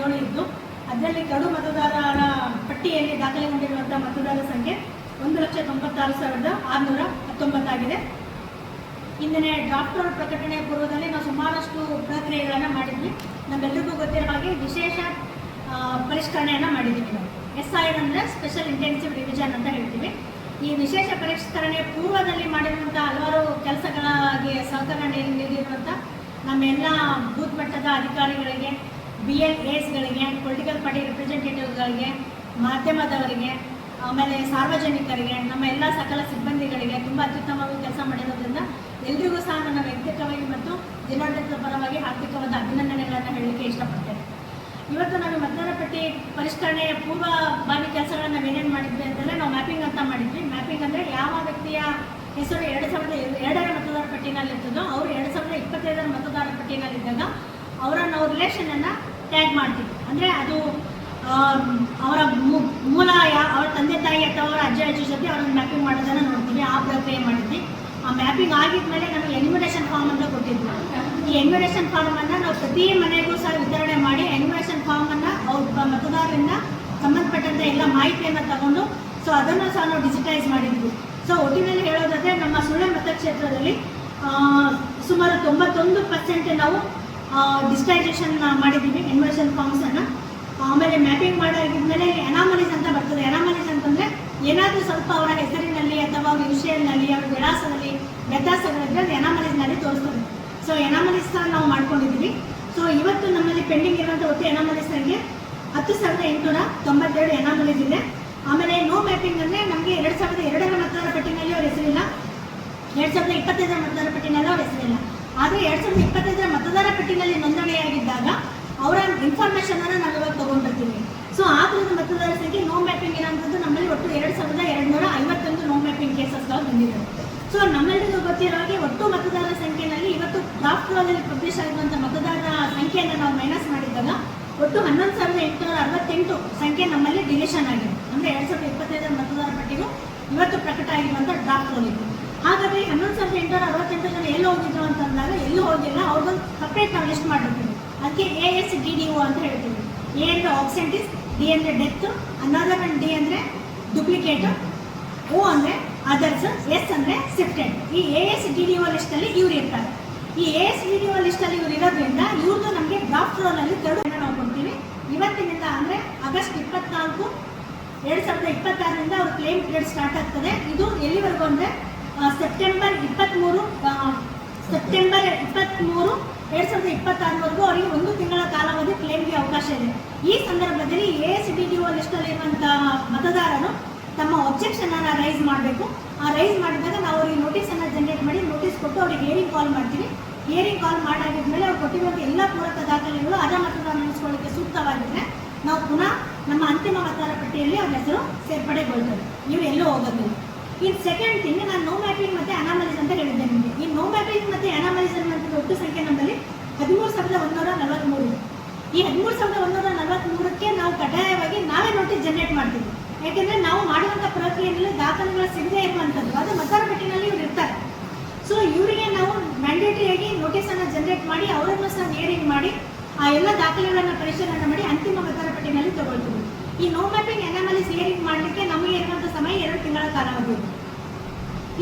7 ಇದ್ದು ಅದರಲ್ಲಿ ಕಡು ಮತದಾರರ ಪಟ್ಟಿಯಲ್ಲಿ ದಾಖಲೆಗೊಂಡಿರುವಂಥ ಮತದಾರರ ಸಂಖ್ಯೆ 1,96,619 ಆಗಿದೆ. ಇಂದಿನ ಡ್ರಾಫ್ಟ್ ರೋಲ್ ಪ್ರಕಟಣೆಯ ಪೂರ್ವದಲ್ಲಿ ನಾವು ಸುಮಾರಷ್ಟು ಪ್ರಕ್ರಿಯೆಗಳನ್ನು ಮಾಡಿದ್ವಿ. ನಮ್ಮೆಲ್ಲರಿಗೂ ಗೊತ್ತಿರೋ ಹಾಗೆ ವಿಶೇಷ ಪರಿಷ್ಕರಣೆಯನ್ನು ಮಾಡಿದ್ದೀವಿ. ನಾವು SIR ಅಂದರೆ ಸ್ಪೆಷಲ್ ಇಂಟೆನ್ಸಿವ್ ರಿವಿಷನ್ ಅಂತ ಹೇಳ್ತೀವಿ. ಈ ವಿಶೇಷ ಪರಿಷ್ಕರಣೆ ಪೂರ್ವದಲ್ಲಿ ಮಾಡಿರುವಂಥ ಹಲವಾರು ಕೆಲಸಗಳಿಗೆ ಸಹಕಾರ ನೀಡಿರುವಂಥ ನಮ್ಮೆಲ್ಲ ಬೂತ್ ಮಟ್ಟದ ಅಧಿಕಾರಿಗಳಿಗೆ, BLAsಗಳಿಗೆ, ಪೊಲಿಟಿಕಲ್ ಪಾರ್ಟಿ ರಿಪ್ರೆಸೆಂಟೇಟಿವ್ಗಳಿಗೆ, ಮಾಧ್ಯಮದವರಿಗೆ, ಆಮೇಲೆ ಸಾರ್ವಜನಿಕರಿಗೆ, ನಮ್ಮ ಎಲ್ಲ ಸಕಲ ಸಿಬ್ಬಂದಿಗಳಿಗೆ ತುಂಬ ಅತ್ಯುತ್ತಮವಾಗಿ ಕೆಲಸ ಮಾಡಿರೋದ್ರಿಂದ ಎಲ್ರಿಗೂ ಸಹ ನನ್ನ ವೈಯಕ್ತಿಕವಾಗಿ ಮತ್ತು ಜಿಲ್ಲಾಡಳಿತದ ಪರವಾಗಿ ಆರ್ಥಿಕವಾದ ಅಭಿನಂದನೆಗಳನ್ನು ಹೇಳಲಿಕ್ಕೆ ಇಷ್ಟಪಡ್ತೇನೆ. ಇವತ್ತು ನಾವು ಮತದಾರರ ಪಟ್ಟಿ ಪರಿಷ್ಕರಣೆಯ ಪೂರ್ವಭಾವಿ ಕೆಲಸಗಳನ್ನು ನಾವೇನೇನು ಮಾಡಿದ್ವಿ ಅಂತಂದರೆ ನಾವು ಮ್ಯಾಪಿಂಗ್ ಅಂತ ಮಾಡಿದ್ವಿ. ಮ್ಯಾಪಿಂಗ್ ಅಂದರೆ ಯಾವ ವ್ಯಕ್ತಿಯ ಹೆಸರು 2002ರ ಮತದಾರರ ಪಟ್ಟಿನಲ್ಲಿರ್ತದೋ ಅವರು 2025ರ ಮತದಾರರ ಪಟ್ಟಿನಲ್ಲಿದ್ದಾಗ ಅವರ ನಾವು ರಿಲೇಷನನ್ನು ಟ್ಯಾಗ್ ಮಾಡ್ತೀವಿ. ಅಂದರೆ ಅದು ಅವರ ಮೂಲ ಅವರ ತಂದೆ ತಾಯಿ ಅಥವಾ ಅವರ ಅಜ್ಜಿ ಜೊತೆ ಅವ್ರನ್ನ ಮ್ಯಾಪಿಂಗ್ ಮಾಡೋದನ್ನು ನೋಡ್ತೀವಿ. ಆ ಪ್ರಕ್ರಿಯೆ ಮಾಡಿದ್ವಿ. ಆ ಮ್ಯಾಪಿಂಗ್ ಆಗಿದ್ಮೇಲೆ ನಮಗೆ ಎನ್ಯುಮರೇಷನ್ ಫಾರ್ಮ್ ಅಂತ ಕೊಟ್ಟಿದ್ವಿ. ಈ ಎನ್ಯುಮರೇಷನ್ ಫಾರ್ಮನ್ನು ನಾವು ಪ್ರತಿ ಮನೆಗೂ ಸಹ ವಿತರಣೆ ಮಾಡಿ ಎನ್ಯುಮರೇಷನ್ ಫಾರ್ಮನ್ನು ಅವ್ರ ಮತದಾರರಿಂದ ಸಂಬಂಧಪಟ್ಟಂಥ ಎಲ್ಲ ಮಾಹಿತಿಯನ್ನು ತಗೊಂಡು ಅದನ್ನು ಸಹ ನಾವು ಡಿಜಿಟೈಸ್ ಮಾಡಿದ್ವಿ. ಒಟ್ಟಿನಲ್ಲಿ ಹೇಳೋದಾದರೆ ನಮ್ಮ ಸುಳ್ಯ ಮತಕ್ಷೇತ್ರದಲ್ಲಿ ಸುಮಾರು 91% ನಾವು ಡಿಜಿಟೈಸೇಷನ್ ಮಾಡಿದ್ದೀವಿ ಎನ್ಯುಮರೇಷನ್ ಫಾರ್ಮ್ಸನ್ನು. ಆಮೇಲೆ ಮ್ಯಾಪಿಂಗ್ ಮಾಡಾಗಿದ್ಮೇಲೆ ಎನಾಮಲೀಸ್ ಅಂತ ಬರ್ತದೆ. ಎನಾಮಲೀಸ್ ಅಂತಂದರೆ ಏನಾದರೂ ಸ್ವಲ್ಪ ಅವರ ಹೆಸರಿನಲ್ಲಿ ಅಥವಾ ಅವ್ರ ವಿಷಯದಲ್ಲಿ ಅವ್ರ ವಿಳಾಸದಲ್ಲಿ ವ್ಯತ್ಯಾಸಗಳಿದ್ರೆ ಅದು ಎನಾಮಲೀಸ್ನಲ್ಲಿ ತೋರಿಸ್ತದೆ. ಎನಾಮಲೀಸ್ ನಾವು ಮಾಡ್ಕೊಂಡಿದ್ವಿ. ಇವತ್ತು ನಮ್ಮಲ್ಲಿ ಪೆಂಡಿಂಗ್ ಇರುವಂಥ ಒಟ್ಟು ಎನಾಮಲೀಸ್ ಸಂಖ್ಯೆ 10,892 ಎನಾಮಲೀಸ್ ಇದೆ. ಆಮೇಲೆ ನೋ ಮ್ಯಾಪಿಂಗ್ ಅಂದರೆ ನಮಗೆ 2002ರ ಮತದಾರರ ಪಟ್ಟಿನಲ್ಲಿ ಅವ್ರ ಹೆಸರಿಲ್ಲ, 2025ರ ಮತದಾರರ ಪಟ್ಟಿನಲ್ಲಿ ಅವ್ರ ಹೆಸರಿಲ್ಲ. ಆದರೆ 2025ರ ಮತದಾರರ ಪಟ್ಟಿನಲ್ಲಿ ನೋಂದಣಿಯಾಗಿದ್ದಾಗ ಅವರ ಇನ್ಫಾರ್ಮೇಷನನ್ನು ನಾವು ಇವಾಗ ತೊಗೊಂಡಿರ್ತೀವಿ. ಆ ಥರದ ಮತದಾರರ ಸಂಖ್ಯೆ ನೋ ಮ್ಯಾಪಿಂಗ್ ಇರೋಂಥದ್ದು ನಮ್ಮಲ್ಲಿ ಒಟ್ಟು 2,251 ನೋ ಮ್ಯಾಪಿಂಗ್ ಕೇಸಸ್ಗಳು ಬಂದಿದೆ. ನಮ್ಮೆಲ್ಲರಿಗೂ ಗೊತ್ತಿರೋ ಹಾಗೆ ಒಟ್ಟು ಮತದಾರರ ಸಂಖ್ಯೆಯಲ್ಲಿ ಇವತ್ತು ಡ್ರಾಫ್ಟ್ ರೋಲಲ್ಲಿ ಪಬ್ಲಿಷ್ ಆಗಿರುವಂಥ ಮತದಾರರ ಸಂಖ್ಯೆಯನ್ನು ನಾವು ಮೈನಸ್ ಮಾಡಿದಾಗ ಒಟ್ಟು 11,868 ಸಂಖ್ಯೆ ನಮ್ಮಲ್ಲಿ ಡಿಲಿಷನ್ ಆಗಿದೆ. ಅಂದರೆ 2025ರ ಮತದಾರರ ಪಟ್ಟಿಗೂ ಇವತ್ತು ಪ್ರಕಟ ಆಗಿರುವಂಥ ಡ್ರಾಫ್ಟ್ ರೋಲ್ ಇದೆ. ಹಾಗಾಗಿ 11,868 ಜನ ಎಲ್ಲಿ ಹೋಗಿದ್ರು ಅಂತಂದಾಗ ಎಲ್ಲೂ ಹೋಗಿಲ್ಲ, ಅವ್ರಿಗೊಂದು ಸಪ್ರೇಟ್ ನಾವು ಲಿಸ್ಟ್ ಮಾಡಿರ್ತೀವಿ. ಅದಕ್ಕೆ ASDDO ಅಂತ ಹೇಳ್ತೀವಿ. A ಅಂದರೆ ಆಬ್ಸೆಂಟೀಸ್, D ಅಂದರೆ ಡೆತ್, ಅನದರ್ ಅಂಡ್ D ಅಂದರೆ ಡುಪ್ಲಿಕೇಟ್, O ಅಂದರೆ ಅದರ್ಸ್, S ಅಂದರೆ ಶಿಫ್ಟೆಡ್. ಈ ASDDO ಲಿಸ್ಟಲ್ಲಿ ಇವ್ರು ಇರ್ತಾರೆ. ಈ ASDDO ಲಿಸ್ಟಲ್ಲಿ ಇವ್ರು ಇರೋದ್ರಿಂದ ಇವ್ರದ್ದು ನಮಗೆ ಡ್ರಾಫ್ಟ್ ರೋಲಲ್ಲಿ 2 ನಾವು ಕೊಡ್ತೀವಿ. ಇವತ್ತಿನಿಂದ ಅಂದರೆ ಆಗಸ್ಟ್ 24, 2026ರಿಂದ ಅವ್ರ ಕ್ಲೇಮ್ ಪೀರಿಯಡ್ ಸ್ಟಾರ್ಟ್ ಆಗ್ತದೆ. ಇದು ಎಲ್ಲಿವರೆಗೂ ಅಂದರೆ ಸೆಪ್ಟೆಂಬರ್ 23, 2026ವರೆಗೂ ಅವರಿಗೆ 1 ತಿಂಗಳ ಕಾಲಾವಧಿ ಕ್ಲೇಮ್ಗೆ ಅವಕಾಶ ಇದೆ. ಈ ಸಂದರ್ಭದಲ್ಲಿ ASDDO ಲಿಸ್ಟಲ್ಲಿ ಇರುವಂಥ ಮತದಾರರು ತಮ್ಮ ಒಬ್ಜೆಕ್ಷನನ್ನು ರೈಸ್ ಮಾಡಬೇಕು. ಆ ರೈಸ್ ಮಾಡಿದಾಗ ನಾವು ಅವರಿಗೆ ನೋಟಿಸನ್ನು ಜನರೇಟ್ ಮಾಡಿ ನೋಟಿಸ್ ಕೊಟ್ಟು ಅವ್ರಿಗೆ ಹಿಯರಿಂಗ್ ಕಾಲ್ ಮಾಡ್ತೀವಿ. ಹಿಯರಿಂಗ್ ಕಾಲ್ ಮಾಡಾಗಿದ್ಮೇಲೆ ಅವ್ರು ಕೊಟ್ಟಿರುವಂಥ ಎಲ್ಲ ಪೂರಕ ದಾಖಲೆಗಳು ಅರ್ಹ ಮತದಾರ ನೆನೆಸ್ಕೊಳ್ಳೋಕ್ಕೆ ಸೂಕ್ತವಾಗಿದ್ದರೆ ನಾವು ಪುನಃ ನಮ್ಮ ಅಂತಿಮ ಮತದಾರ ಪಟ್ಟಿಯಲ್ಲಿ ಅವ್ರ ಹೆಸರು ಸೇರ್ಪಡೆಗೊಳ್ತದೆ. ನೀವು ಎಲ್ಲೂ ಹೋಗೋದಿಲ್ಲ. ಇನ್ನು ಸೆಕೆಂಡ್ ಥಿಂಗ್, ನಾನು ನೋ ಮ್ಯಾಪಿಂಗ್ ಮತ್ತು ಅನಾಮಲೀಸ್ ಅಂತ ಹೇಳಿದ್ದೆ ನಿಮಗೆ. ಈ ನೋ ಮ್ಯಾಪಿಂಗ್ ಮತ್ತು ಅನಾಮಲೀಸ್ ಅನ್ನುವಂಥದ್ದು ಒಟ್ಟು ಸಂಖ್ಯೆ ನಮ್ಮಲ್ಲಿ 13,143 ಇದೆ. ಈ 13,143ಕ್ಕೆ ನಾವು ಕಡ್ಡಾಯವಾಗಿ ನಾವೇ ನೋಟಿಸ್ ಜನರೇಟ್ ಮಾಡ್ತೀವಿ. ಯಾಕೆಂದರೆ ನಾವು ಮಾಡುವಂಥ ಪ್ರಕ್ರಿಯೆಯಲ್ಲಿ ದಾಖಲೆಗಳು ಸಿಗದೇ ಇರುವಂಥದ್ದು ಅದು ಮತದಾರ ಪಟ್ಟಿನಲ್ಲಿ ಇವ್ರು ಇರ್ತಾರೆ. ಇವರಿಗೆ ನಾವು ಮ್ಯಾಂಡೇಟರಿಯಾಗಿ ನೋಟಿಸನ್ನು ಜನರೇಟ್ ಮಾಡಿ ಅವರನ್ನು ಸಹ ಹಿಯರಿಂಗ್ ಮಾಡಿ ಆ ಎಲ್ಲ ದಾಖಲೆಗಳನ್ನು ಪರಿಶೀಲನೆ ಮಾಡಿ ಅಂತಿಮ ಮತದಾರ ಪಟ್ಟಿನಲ್ಲಿ ತಗೊಳ್ತೀವಿ. ಈ ನೋ ಮ್ಯಾಪಿಂಗ್ ಅನಾಮಲೀಸ್ ಹಿಯರಿಂಗ್ ಮಾಡಲಿಕ್ಕೆ ನಮಗೆ ಇರುವಂಥ ಸಮಯ 2 ತಿಂಗಳ ಕಾಲಾವಧಿ ಇದೆ.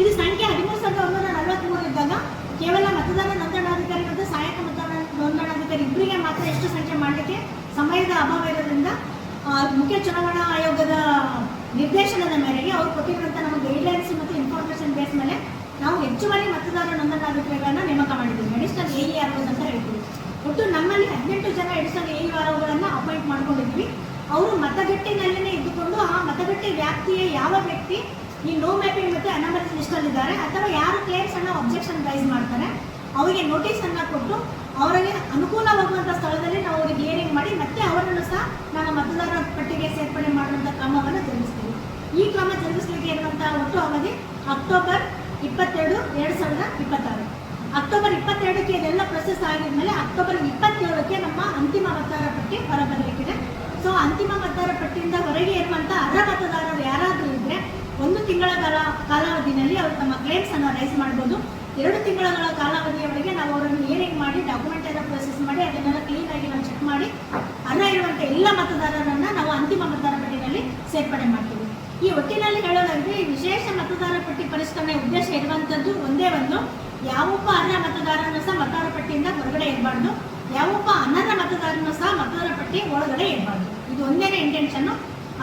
ಇದು ಸಂಖ್ಯೆ 13,143 ಇದ್ದಾಗ ಕೇವಲ ಮತದಾರ ನೋಂದಣಾಧಿಕಾರಿ ಮತ್ತು ಸಹಾಯಕ ಮತದಾರ ನೋಂದಣಾಧಿಕಾರಿ ಇಬ್ಬರಿಗೆ ಮಾತ್ರ ಎಷ್ಟು ಸಂಖ್ಯೆ ಮಾಡಲಿಕ್ಕೆ ಸಮಯದ ಅಭಾವ ಇರೋದ್ರಿಂದ ಮುಖ್ಯ ಚುನಾವಣಾ ಆಯೋಗದ ನಿರ್ದೇಶನದ ಮೇರೆಗೆ ಅವ್ರು ಕೊಟ್ಟಿರುವಂಥ ನಮ್ಮ ಗೈಡ್ಲೈನ್ಸ್ ಮತ್ತು ಇನ್ಫಾರ್ಮೇಷನ್ ಬೇಸ್ ಮೇಲೆ ನಾವು ಹೆಚ್ಚುವರಿ ಮತದಾರ ನೋಂದಣಾಧಿಕಾರಿಗಳನ್ನು ನೇಮಕ ಮಾಡಿದ್ದೀವಿ. ಅಡಿಷನಲ್ AEROs ಅಂತ ಹೇಳ್ತೀವಿ. ಒಟ್ಟು ನಮ್ಮಲ್ಲಿ 18 ಜನ ಅಡಿಷನಲ್ AEROಗಳನ್ನು ಅಪಾಯಿಂಟ್ ಮಾಡ್ಕೊಂಡಿದ್ವಿ. ಅವರು ಮತಗಟ್ಟೆನಲ್ಲೇ ಇದ್ದುಕೊಂಡು ಆ ಮತಗಟ್ಟೆ ವ್ಯಾಪ್ತಿಯ ಯಾವ ವ್ಯಕ್ತಿ ಈ ನೋ ಮ್ಯಾಪಿಂಗ್ ಮತ್ತು ಅನಾಮಲೀಸ್ ಲಿಸ್ಟಲ್ಲಿದ್ದಾರೆ ಅಥವಾ ಯಾರು ಕ್ಲೇಮ್ಸನ್ನು ಅಬ್ಜೆಕ್ಷನ್ ರೈಸ್ ಮಾಡ್ತಾರೆ ಅವರಿಗೆ ನೋಟಿಸನ್ನು ಕೊಟ್ಟು ಅವರಿಗೆ ಅನುಕೂಲವಾಗುವಂಥ ಸ್ಥಳದಲ್ಲಿ ನಾವು ಅವರಿಗೆ ಹಿಯರಿಂಗ್ ಮಾಡಿ ಮತ್ತೆ ಅವರನ್ನು ಸಹ ನಾನು ಮತದಾರ ಪಟ್ಟಿಗೆ ಸೇರ್ಪಡೆ ಮಾಡುವಂಥ ಕ್ರಮವನ್ನು ಜರುಗಿಸ್ತೀವಿ. ಈ ಕ್ರಮ ಜರುಗಿಸಲಿಕ್ಕೆ ಇರುವಂಥ ಒಟ್ಟು ಅವಧಿ ಅಕ್ಟೋಬರ್ 22, 2026. ಅಕ್ಟೋಬರ್ 22ಕ್ಕೆ ಇದೆಲ್ಲ ಪ್ರೊಸೆಸ್ ಆಗಿದ್ಮೇಲೆ ಅಕ್ಟೋಬರ್ 27ಕ್ಕೆ ನಮ್ಮ ಅಂತಿಮ ಮತದಾರ ಪಟ್ಟಿ ಹೊರಬರಲಿಕ್ಕಿದೆ. ಅಂತಿಮ ಮತದಾರ ಪಟ್ಟಿಯಿಂದ ಹೊರಗೆ ಇರುವಂಥ ಅರ್ಹ ಮತದಾರರು ಯಾರಾದರೂ ಇದ್ದರೆ 1 ತಿಂಗಳ ಕಾಲಾವಧಿಯಲ್ಲಿ ಅವರು ತಮ್ಮ ಕ್ಲೇಮ್ಸನ್ನು ರೈಸ್ ಮಾಡ್ಬೋದು. 2 ತಿಂಗಳ ಕಾಲಾವಧಿಯವರೆಗೆ ನಾವು ಅವರನ್ನು ಹಿಯರಿಂಗ್ ಮಾಡಿ ಡಾಕ್ಯುಮೆಂಟ್ ಎಲ್ಲ ಪ್ರೊಸೆಸ್ ಮಾಡಿ ಅದನ್ನೆಲ್ಲ ಕ್ಲೀನಾಗಿ ನಾವು ಚೆಕ್ ಮಾಡಿ ಅರ್ಹ ಇರುವಂಥ ಮತದಾರರನ್ನ ನಾವು ಅಂತಿಮ ಮತದಾರ ಪಟ್ಟಿಯಲ್ಲಿ ಸೇರ್ಪಡೆ ಮಾಡ್ತೀವಿ. ಈ ಒಟ್ಟಿನಲ್ಲಿ ಹೇಳೋದಾದ್ರೆ ಈ ವಿಶೇಷ ಮತದಾರ ಪಟ್ಟಿ ಪರಿಷ್ಕರಣೆ ಉದ್ದೇಶ ಇರುವಂತದ್ದು ಒಂದೇ ಒಂದು, ಯಾವೊಬ್ಬ ಅರ್ಹ ಮತದಾರನೂ ಸಹ ಮತದಾರ ಪಟ್ಟಿಯಿಂದ ಹೊರಗಡೆ ಇರಬಾರ್ದು, ಯಾವೊಬ್ಬ ಅನರ್ಹ ಮತದಾರನೂ ಸಹ ಮತದಾರ ಪಟ್ಟಿ ಒಳಗಡೆ ಇರಬಾರ್ದು. ಇದು ಒಂದೇನೇ ಇಂಟೆನ್ಷನ್.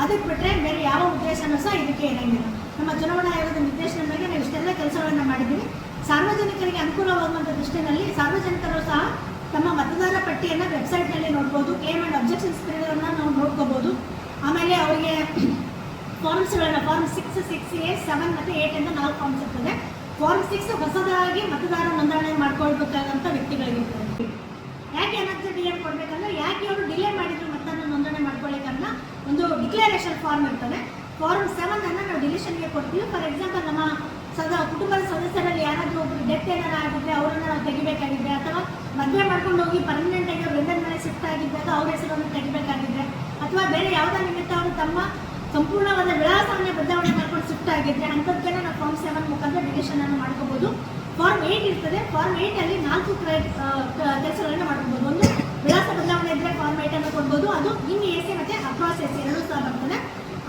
ಅದಕ್ಕೆ ಬಿಟ್ಟರೆ ಬೇರೆ ಯಾವ ಉದ್ದೇಶನೂ ಸಹ ಇದಕ್ಕೆ ಇರಂಗಿಲ್ಲ. ನಮ್ಮ ಚುನಾವಣಾ ಆಯೋಗದ ನಿರ್ದೇಶನದ ಮೇಲೆ ನಾವು ಇಷ್ಟೆಲ್ಲ ಕೆಲಸಗಳನ್ನು ಮಾಡಿದ್ದೀವಿ. ಸಾರ್ವಜನಿಕರಿಗೆ ಅನುಕೂಲವಾಗುವಂಥ ದೃಷ್ಟಿಯಲ್ಲಿ ಸಾರ್ವಜನಿಕರು ಸಹ ತಮ್ಮ ಮತದಾರ ಪಟ್ಟಿಯನ್ನು ವೆಬ್ಸೈಟ್ನಲ್ಲಿ ನೋಡ್ಬೋದು. ಕ್ಲೇಮ್ ಆ್ಯಂಡ್ ಅಬ್ಜೆಕ್ಷನ್ಸ್ ಪೀರಿಯಡನ್ನು ನಾವು ನೋಡ್ಕೋಬೋದು. ಆಮೇಲೆ ಅವರಿಗೆ ಫಾರ್ಮ್ಸ್ಗಳನ್ನು ಫಾರ್ಮ್ 6, 6A, 7 ಮತ್ತು 8 ಅಂತ 4 ಫಾರ್ಮ್ಸ್ ಇರ್ತದೆ. ಫಾರ್ಮ್ 6 ಹೊಸದಾಗಿ ಮತದಾರ ನೋಂದಣಿ ಮಾಡ್ಕೊಳ್ಬೇಕಾದಂಥ ವ್ಯಕ್ತಿಗಳಿಗೆ ಯಾಕೆ NHDM ಕೊಡಬೇಕಂದ್ರೆ ಯಾಕೆ ಅವರು ಡಿಲೇ ಮಾಡಿದ್ರು ಮತದಾರ ನೋಂದಣಿ ಮಾಡ್ಕೊಳ್ಳಿಕ್ಕನ್ನ ಒಂದು ಡಿಕ್ಲರೇಷನ್ ಫಾರ್ಮ್ ಇರ್ತದೆ. ಫಾರ್ಮ್ 7 ಅನ್ನು ನಾವು ಡಿಲಿಷನ್ಗೆ ಕೊಡ್ತೀವಿ. ಫಾರ್ ಎಕ್ಸಾಂಪಲ್ ನಮ್ಮ ಕುಟುಂಬದ ಸದಸ್ಯರಲ್ಲಿ ಯಾರಾದರೂ ಒಬ್ಬರು ಡೆತ್ ಏನಾರು ಆಗಿದ್ರೆ ಅವರನ್ನು ನಾವು ತೆಗಿಬೇಕಾಗಿದ್ರೆ, ಅಥವಾ ಮದುವೆ ಮಾಡ್ಕೊಂಡು ಹೋಗಿ ಪರ್ಮನೆಂಟ್ ಆಗಿ ಅವ್ರು ಗಂಡನ ಮನೆ ಶಿಫ್ಟ್ ಆಗಿದ್ದಾಗ ಅವ್ರ ಹೆಸರನ್ನು ತೆಗಿಬೇಕಾಗಿದ್ರೆ, ಅಥವಾ ಬೇರೆ ಯಾವುದೇ ನಿಮಿತ್ತ ಅವರು ತಮ್ಮ ಸಂಪೂರ್ಣವಾದ ವಿಳಾಸವನ್ನೇ ಬದಲಾವಣೆ ಮಾಡ್ಕೊಂಡು ಶಿಫ್ಟ್ ಆಗಿದ್ರೆ ಅಂಥದ್ದನ್ನು ನಾವು ಫಾರ್ಮ್ 7 ಮುಖಾಂತರ ಡಿಲಿಷನ್ ಅನ್ನು ಮಾಡ್ಕೋಬಹುದು. ಫಾರ್ಮ್ 8 ಇರ್ತದೆ. ಫಾರ್ಮ್ 8 ಅಲ್ಲಿ 4 ಕೆಲಸಗಳನ್ನು ಮಾಡ್ಕೋಬಹುದು. ಒಂದು, ವಿಳಾಸ ಬದಲಾವಣೆ ಇದ್ದರೆ ಫಾರ್ಮ್ 8 ಅನ್ನು ಕೊಡ್ಬೋದು. ಅದು ಇನ್ AC ಮತ್ತು ಅಕ್ರಾಸ್ AC ಎರಡೂ ಸಹ ಬರ್ತದೆ.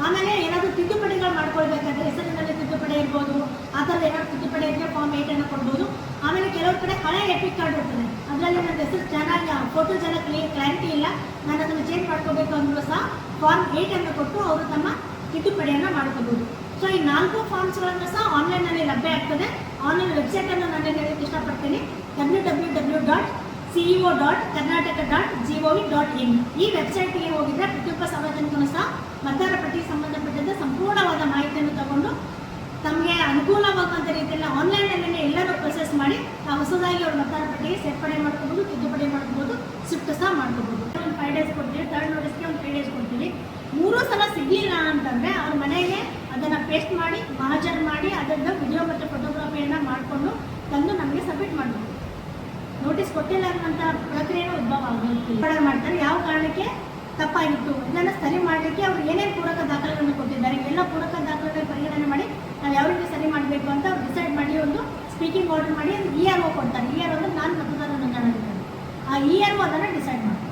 ಆಮೇಲೆ ಏನಾದರೂ ತಿದ್ದುಪಡಿಗಳು ಮಾಡ್ಕೊಳ್ಬೇಕಾದ್ರೆ ಹೆಸರಿನಲ್ಲಿ ತಿದ್ದುಪಡಿ ಇರ್ಬೋದು, ಆ ಥರದ ಏನಾದ್ರು ತಿದ್ದುಪಡಿ ಇದ್ದರೆ ಫಾರ್ಮ್ 8 ಅನ್ನು ಕೊಡ್ಬೋದು. ಆಮೇಲೆ ಕೆಲವು ಕಡೆ ಹಳೆ ಎಪಿಕ್ ಕಾರ್ಡ್ ಇರ್ತದೆ, ಅದರಲ್ಲಿ ನನ್ನ ಹೆಸರು ಚೆನ್ನಾಗಿ ಫೋಟೋ ಚೆನ್ನಾಗಿ ಕ್ಲಾರಿಟಿ ಇಲ್ಲ, ನಾನು ಅದನ್ನು ಚೇಂಜ್ ಮಾಡ್ಕೋಬೇಕು ಅಂದರೂ ಸಹ ಫಾರ್ಮ್ 8 ಅನ್ನು ಕೊಟ್ಟು ಅವರು ತಮ್ಮ ತಿದ್ದುಪಡಿಯನ್ನು ಮಾಡ್ಕೋಬೋದು. ಸೊ ಈ 4 ಫಾರ್ಮ್ಸ್ಗಳನ್ನು ಸಹ ಆನ್ಲೈನಲ್ಲಿ ಲಭ್ಯ ಆಗ್ತದೆ. ಆನ್ಲೈನ್ ವೆಬ್ಸೈಟನ್ನು ನಾನು ಹೇಳಕ್ಕೆ ಇಷ್ಟಪಡ್ತೀನಿ, www.ceo.karnataka.gov.in. ಈ ವೆಬ್ಸೈಟ್ಗೆ ಹೋಗಿದ್ರೆ ಪ್ರತಿಯೊಬ್ಬ ಸಾರ್ವಜನಿಕನು ಸಹ ಮತದಾರ ಪಟ್ಟಿಗೆ ಸಂಬಂಧಪಟ್ಟಂತೆ ಸಂಪೂರ್ಣವಾದ ಮಾಹಿತಿಯನ್ನು ತಗೊಂಡು ತಮಗೆ ಅನುಕೂಲವಾಗುವಂಥ ರೀತಿಯಲ್ಲಿ ಆನ್ಲೈನಲ್ಲೇ ಎಲ್ಲರೂ ಪ್ರೊಸೆಸ್ ಮಾಡಿ ಹೊಸದಾಗಿ ಅವ್ರ ಮತದಾರ ಪಟ್ಟಿಗೆ ಸೇರ್ಪಡೆ ಮಾಡ್ಕೋಬೋದು, ತಿದ್ದುಪಡಿ ಮಾಡ್ಕೋಬೋದು, ಶಿಫ್ಟ್ ಸಹ ಮಾಡ್ಕೋಬೋದು. ಒಂದು 5 days ಕೊಡ್ತೀವಿ, ಥರ್ಡ್ ನೋಟಿಸ್ಗೆ ಒಂದು 3 days ಕೊಡ್ತೀವಿ. 3 ಸಲ ಸಿಗಲಿಲ್ಲ ಅಂತಂದರೆ ಅವ್ರ ಮನೆಗೆ ಅದನ್ನು ಪೇಸ್ಟ್ ಮಾಡಿ ಮಹಾಜರ್ ಮಾಡಿ ಅದರಿಂದ ವಿಡಿಯೋ ಮತ್ತು ಫೋಟೋಗ್ರಫಿಯನ್ನು ಮಾಡಿಕೊಂಡು ತಂದು ನಮಗೆ ಸಬ್ಮಿಟ್ ಮಾಡಬೇಕು. ನೋಟಿಸ್ ಕೊಟ್ಟಿಲ್ಲ ಅನ್ನೋಂಥ ಪ್ರಕ್ರಿಯೆನೂ ಉದ್ಭವ ಆಗುತ್ತೆ. ಮಾಡ್ತಾರೆ ಯಾವ ಕಾರಣಕ್ಕೆ ತಪ್ಪಾಗಿತ್ತು ಇದನ್ನು ಸರಿ ಮಾಡಲಿಕ್ಕೆ ಅವರು ಏನೇನು ಪೂರಕ ದಾಖಲೆಗಳನ್ನು ಕೊಟ್ಟಿದ್ದಾರೆ, ಎಲ್ಲ ಪೂರಕ ದಾಖಲೆಗಳ ಪರಿಗಣನೆ ಮಾಡಿ ನಾವು ಯಾವ ರೀತಿ ಸರಿ ಮಾಡಬೇಕು ಅಂತ ಅವ್ರು ಡಿಸೈಡ್ ಮಾಡಿ ಒಂದು ಸ್ಪೀಕಿಂಗ್ ಆರ್ಡರ್ ಮಾಡಿ ERO ಕೊಡ್ತಾರೆ. ERO ಅಂದರೆ ನಾನು ಮತದಾರ ನೋಂದಣಿಯಾಗಿದ್ದಾರೆ. ಆ ERO ಅದನ್ನು ಡಿಸೈಡ್ ಮಾಡ್ತಾರೆ.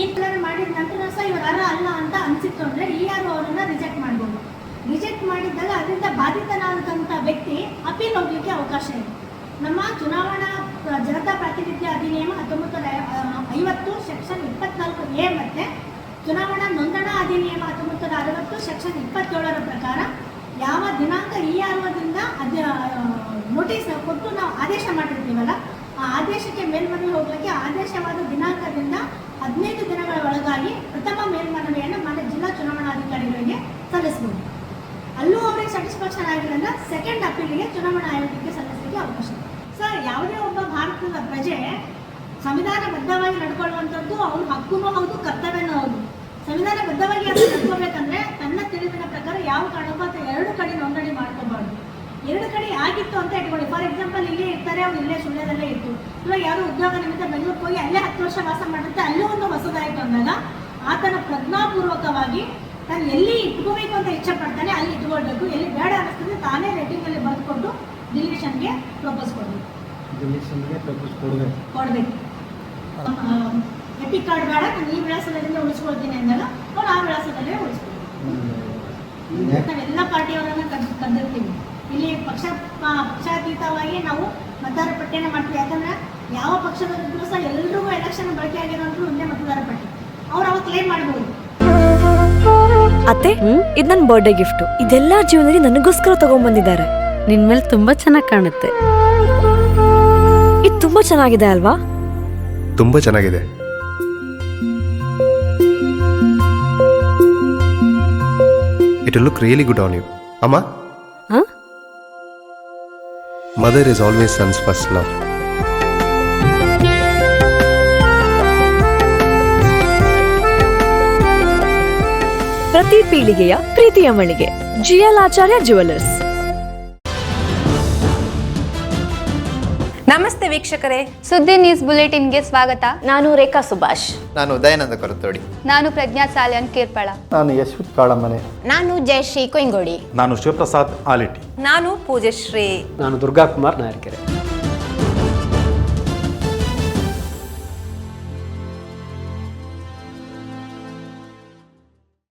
ಈ ಥರ ಮಾಡಿದ ನಂತರ ಸಹ ಇವರು ಅಲ್ಲ ಅಂತ ಅನಿಸಿತ್ತು ಅಂದರೆ ERO ಅವರನ್ನು ರಿಜೆಕ್ಟ್ ಮಾಡ್ಬೋದು. ರಿಜೆಕ್ಟ್ ಮಾಡಿದ್ದಾಗ ಅದರಿಂದ ಬಾಧಿತನಾದಂಥ ವ್ಯಕ್ತಿ ಅಪೀಲ್ ಹೋಗಲಿಕ್ಕೆ ಅವಕಾಶ ಇದೆ. ನಮ್ಮ ಚುನಾವಣಾ ಜನತಾ ಪ್ರಾತಿನಿಧ್ಯ ಅಧಿನಿಯಮ 1950 ಸೆಕ್ಷನ್ 24A ಮತ್ತು ಚುನಾವಣಾ ನೋಂದಣಾ ಅಧಿನಿಯಮ 1960 ಸೆಕ್ಷನ್ 27ರ ಪ್ರಕಾರ ಯಾವ ದಿನಾಂಕ EROದಿಂದ ನೋಟಿಸ್ ಕೊಟ್ಟು ನಾವು ಆದೇಶ ಮಾಡಿರ್ತೀವಲ್ಲ, ಆ ಆದೇಶಕ್ಕೆ ಮೇಲ್ಮನವಿ ಹೋಗಲಿಕ್ಕೆ ಆದೇಶವಾದ ದಿನಾಂಕದಿಂದ 15 ದಿನಗಳ ಒಳಗಾಗಿ ಪ್ರಥಮ ಮೇಲ್ಮನವಿಯನ್ನು ಮಾನ್ಯ ಜಿಲ್ಲಾ ಚುನಾವಣಾಧಿಕಾರಿಗಳಿಗೆ ಸಲ್ಲಿಸಬಹುದು. ಅಲ್ಲೂ ಅವರಿಗೆ ಸ್ಯಾಟಿಸ್ಫ್ಯಾಕ್ಷನ್ ಆಗಿರಲ್ಲ, ಸೆಕೆಂಡ್ ಅಪೀಲಿಗೆ ಚುನಾವಣಾ ಆಯೋಗಕ್ಕೆ ಸಲ್ಲಿಸಲಿಕ್ಕೆ ಅವಕಾಶ ಇದೆ. ಸರ್, ಯಾವುದೇ ಒಬ್ಬ ಭಾರತದ ಪ್ರಜೆ ಸಂವಿಧಾನಬದ್ಧವಾಗಿ ನಡ್ಕೊಳ್ಳುವಂಥದ್ದು ಅವ್ರ ಹಕ್ಕೂ ಹೌದು, ಕರ್ತವ್ಯನೂ ಹೌದು. ಸಂವಿಧಾನಬದ್ಧವಾಗಿ ಅದು ನಡ್ಕೋಬೇಕಂದ್ರೆ ತನ್ನ ತಿಳಿವಿನ ಪ್ರಕಾರ ಯಾವ ಕಾರಣಕ್ಕೂ ಅಥವಾ 2 ಕಡೆ ನೋಂದಣಿ ಮಾಡ್ಕೋಬಾರ್ದು. 2 ಕಡೆ ಆಗಿತ್ತು ಅಂತ ಇಟ್ಕೊಳ್ಳಿ. ಫಾರ್ ಎಕ್ಸಾಂಪಲ್ ಇಲ್ಲೇ ಇರ್ತಾರೆ, ಅವ್ರು ಇಲ್ಲೇ ಸುಳ್ಯದಲ್ಲೇ ಇತ್ತು, ಇವಾಗ ಯಾರು ಉದ್ಯೋಗ ನಿಮಿತ್ತ ಬೆಂಗಳೂರಿಗೆ ಹೋಗಿ ಅಲ್ಲೇ 10 ವರ್ಷ ವಾಸ ಮಾಡುತ್ತೆ, ಅಲ್ಲೂ ಒಂದು ಹೊಸದಾಯಿತು ಅಂದಾಗ ಆತನ ಪ್ರಜ್ಞಾಪೂರ್ವಕವಾಗಿ ತಾನು ಎಲ್ಲಿ ಇಟ್ಕೋಬೇಕು ಅಂತ ಇಚ್ಛೆ ಪಡ್ತಾನೆ ಅಲ್ಲಿ ಇಟ್ಕೊಳ್ಬೇಕು. ಎಲ್ಲಿ ಬೇಡ ಅನ್ನಿಸ್ತದೆ ತಾನೇ ರೇಟಿಂಗಲ್ಲಿ ಬರೆದುಕೊಂಡು ಡಿಲಿಷನ್ಗೆ ಪ್ರಪೋಸ್ ಕೊಡಬೇಕು. ಎಪಿಕ್ ಕಾರ್ಡ್ ಬೇಡ, ನಾನು ಈ ವಿಳಾಸದಿಂದ ಉಳಿಸ್ಕೊಳ್ತೀನಿ ಅಂದಾಗ ಅವ್ರು ಆ ವಿಳಾಸದಲ್ಲೇ ಉಳಿಸ್ಕೊಳ್ತೀವಿ. ನಾವೆಲ್ಲ ಪಾರ್ಟಿಯವರನ್ನು ಕರೆದಿರ್ತೀವಿ. ಇಲ್ಲಿ ಪಕ್ಷಾತೀತವಾಗಿ ನಾವು ಮತದಾರ ಪಟ್ಟಿಯನ್ನು ಮಾಡ್ತೀವಿ. ಯಾಕಂದರೆ ಯಾವ ಪಕ್ಷದಲ್ಲಿದ್ದರೂ ಸಹ ಎಲ್ರಿಗೂ ಎಲೆಕ್ಷನ್ ಬಳಕೆ ಆಗಿರೋಂಥದ್ದು ಒಂದೇ ಮತದಾರ ಪಟ್ಟಿ. ಅವ್ರು ಅವಾಗ ಕ್ಲೇಮ್ ಮಾಡ್ಬೋದು. ಅತ್ತೆ, ಇದು ನನ್ನ ಬರ್ಡೇ ಗಿಫ್ಟು. ಇದೆಲ್ಲ ಜೀವನದಲ್ಲಿ ನನಗೋಸ್ಕರ ತಗೊಂಡ್ಬಂದಿದ್ದಾರೆ. ನಿನ್ ಮೇಲೆ ತುಂಬಾ ಚೆನ್ನಾಗಿ ಕಾಣುತ್ತೆ. ಇದು ತುಂಬಾ ಚೆನ್ನಾಗಿದೆ ಅಲ್ವಾ? ತುಂಬಾ ಚೆನ್ನಾಗಿದೆ. It will look really good on you. Amma? Huh? Mother is always son's first love. ಪ್ರತಿ ಪೀಳಿಗೆಯ ಪ್ರೀತಿಯ ಮಳಿಗೆ GL ಆಚಾರ್ಯ ಜ್ಯುವೆಲರ್ಸ್. ನಮಸ್ತೆ ವೀಕ್ಷಕರೇ, ಸುದ್ದಿ ನ್ಯೂಸ್ ಬುಲೆಟಿನ್ಗೆ ಸ್ವಾಗತ. ನಾನು ರೇಖಾ ಸುಭಾಷ್. ನಾನು ದಯಾನಂದ ಕೊರತೋಡಿ. ನಾನು ಪ್ರಜ್ಞಾ ಸಾಲ್ಯನ್ ಕೇರ್ಪಳ. ನಾನು ಯಶ್ವಿತ್ ಕಾಳಮನೆ. ನಾನು ಜಯಶ್ರೀ ಕೊಯ್ಗೋಡಿ. ನಾನು ಶಿವಪ್ರಸಾದ್ ಆಲಿಟಿ. ನಾನು ಪೂಜಶ್ರೀ. ನಾನು ದುರ್ಗಾಕುಮಾರ್ ನಾಯರ್ಕೆರೆ.